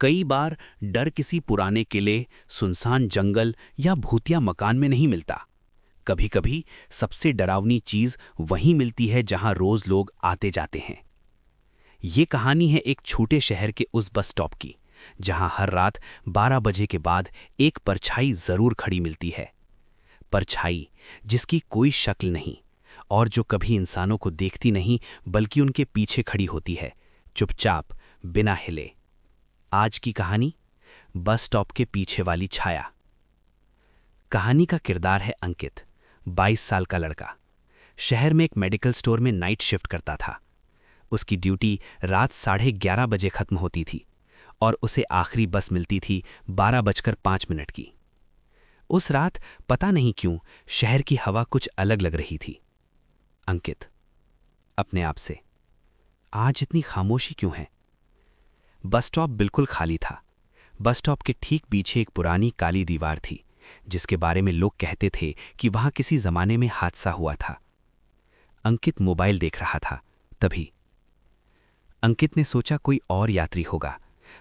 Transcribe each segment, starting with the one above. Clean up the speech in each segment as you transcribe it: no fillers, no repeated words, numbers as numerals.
कई बार डर किसी पुराने किले, सुनसान जंगल या भूतिया मकान में नहीं मिलता। कभी-कभी सबसे डरावनी चीज वहीं मिलती है जहां रोज लोग आते जाते हैं। ये कहानी है एक छोटे शहर के उस बस स्टॉप की, जहां हर रात 12 बजे के बाद एक परछाई जरूर खड़ी मिलती है। परछाई जिसकी कोई शक्ल नहीं और जो कभी इंसानों को देखती नहीं बल्कि उनके पीछे खड़ी होती है, चुपचाप, बिना हिले। आज की कहानी, बस स्टॉप के पीछे वाली छाया। कहानी का किरदार है अंकित, 22 साल का लड़का। शहर में एक मेडिकल स्टोर में नाइट शिफ्ट करता था। उसकी ड्यूटी रात 11:30 बजे खत्म होती थी और उसे आखिरी बस मिलती थी 12:05 की। उस रात पता नहीं क्यों शहर की हवा कुछ अलग लग रही थी। अंकित अपने आप से, आज इतनी खामोशी क्यों है? बस स्टॉप बिल्कुल खाली था। बस स्टॉप के ठीक पीछे एक पुरानी काली दीवार थी, जिसके बारे में लोग कहते थे कि वहां किसी जमाने में हादसा हुआ था। अंकित मोबाइल देख रहा था। तभी अंकित ने सोचा कोई और यात्री होगा,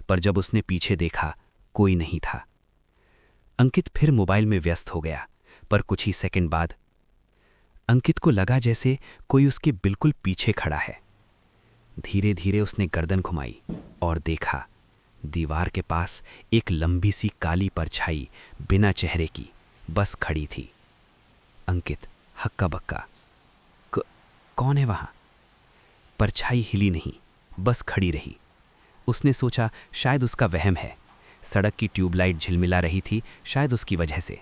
पर जब उसने पीछे देखा, कोई नहीं था। अंकित फिर मोबाइल में व्यस्त हो गया, पर कुछ ही सेकंड बाद अंकित को लगा जैसे कोई उसके बिल्कुल पीछे खड़ा है। धीरे धीरे उसने गर्दन घुमाई और देखा, दीवार के पास एक लंबी सी काली परछाई बिना चेहरे की बस खड़ी थी। अंकित हक्का बक्का, कौन है वहां? परछाई हिली नहीं, बस खड़ी रही। उसने सोचा शायद उसका वहम है। सड़क की ट्यूबलाइट झिलमिला रही थी, शायद उसकी वजह से।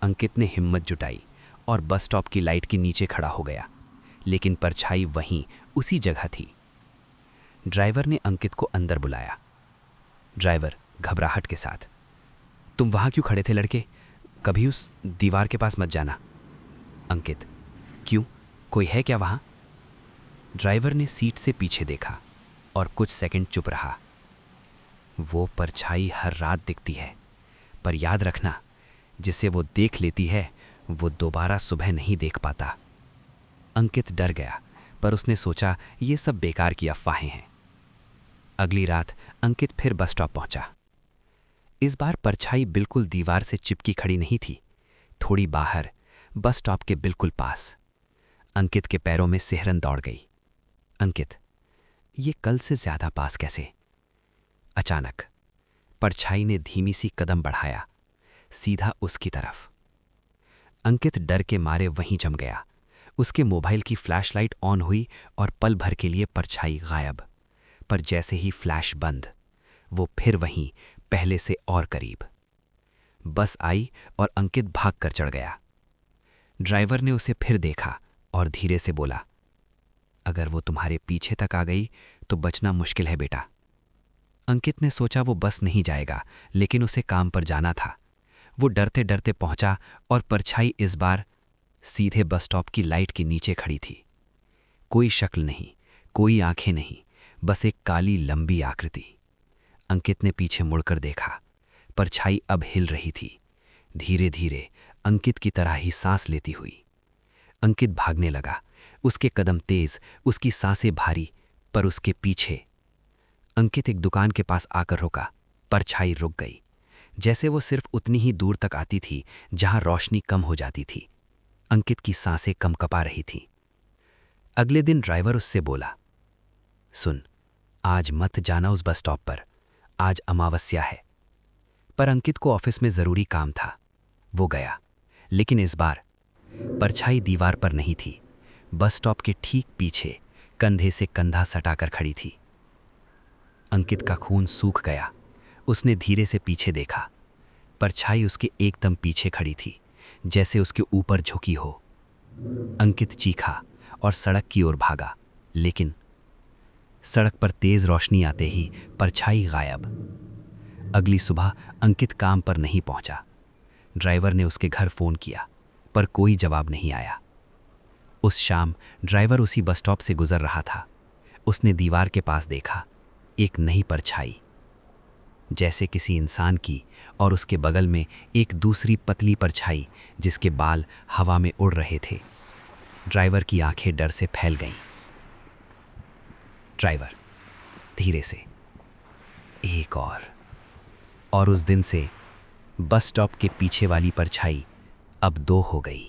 अंकित ने हिम्मत जुटाई और बस स्टॉप की लाइट के नीचे खड़ा हो गया, लेकिन परछाई वहीं उसी जगह थी। ड्राइवर ने अंकित को अंदर बुलाया। ड्राइवर घबराहट के साथ, तुम वहां क्यों खड़े थे लड़के? कभी उस दीवार के पास मत जाना। अंकित, क्यों, कोई है क्या वहां? ड्राइवर ने सीट से पीछे देखा और कुछ सेकंड चुप रहा। वो परछाई हर रात दिखती है, पर याद रखना, जिसे वो देख लेती है वो दोबारा सुबह नहीं देख पाता। अंकित डर गया, पर उसने सोचा ये सब बेकार की अफवाहें हैं। अगली रात अंकित फिर बस स्टॉप पहुंचा। इस बार परछाई बिल्कुल दीवार से चिपकी खड़ी नहीं थी, थोड़ी बाहर, बस स्टॉप के बिल्कुल पास। अंकित के पैरों में सिहरन दौड़ गई। अंकित, ये कल से ज्यादा पास कैसे? अचानक परछाई ने धीमी सी कदम बढ़ाया, सीधा उसकी तरफ। अंकित डर के मारे वहीं जम गया। उसके मोबाइल की फ्लैशलाइट ऑन हुई और पल भर के लिए परछाई गायब। पर जैसे ही फ्लैश बंद, वो फिर वहीं, पहले से और करीब। बस आई और अंकित भागकर चढ़ गया। ड्राइवर ने उसे फिर देखा और धीरे से बोला, अगर वो तुम्हारे पीछे तक आ गई तो बचना मुश्किल है बेटा। अंकित ने सोचा वो बस नहीं जाएगा, लेकिन उसे काम पर जाना था। वो डरते डरते पहुंचा और परछाई इस बार सीधे बस स्टॉप की लाइट के नीचे खड़ी थी। कोई शक्ल नहीं, कोई आंखें नहीं, बस एक काली लंबी आकृति। अंकित ने पीछे मुड़कर देखा। परछाई अब हिल रही थी, धीरे धीरे, अंकित की तरह ही सांस लेती हुई। अंकित भागने लगा, उसके कदम तेज, उसकी सांसें भारी, पर उसके पीछे। अंकित एक दुकान के पास आकर रुका। परछाई रुक गई, जैसे वो सिर्फ उतनी ही दूर तक आती थी जहां रोशनी कम हो जाती थी। अंकित की सांसें कंपकपा रही थीं। अगले दिन ड्राइवर उससे बोला, सुन, आज मत जाना उस बस स्टॉप पर, आज अमावस्या है। पर अंकित को ऑफिस में जरूरी काम था। वो गया, लेकिन इस बार परछाई दीवार पर नहीं थी, बस स्टॉप के ठीक पीछे कंधे से कंधा सटाकर खड़ी थी। अंकित का खून सूख गया। उसने धीरे से पीछे देखा। परछाई उसके एकदम पीछे खड़ी थी, जैसे उसके ऊपर झुकी हो। अंकित चीखा और सड़क की ओर भागा, लेकिन सड़क पर तेज रोशनी आते ही परछाई गायब। अगली सुबह अंकित काम पर नहीं पहुंचा। ड्राइवर ने उसके घर फोन किया, पर कोई जवाब नहीं आया। उस शाम ड्राइवर उसी बस स्टॉप से गुजर रहा था। उसने दीवार के पास देखा, एक नई परछाई, जैसे किसी इंसान की, और उसके बगल में एक दूसरी पतली परछाई जिसके बाल हवा में उड़ रहे थे। ड्राइवर की आंखें डर से फैल गईं। ड्राइवर धीरे से, एक और उस दिन से बस स्टॉप के पीछे वाली परछाई अब 2 हो गई।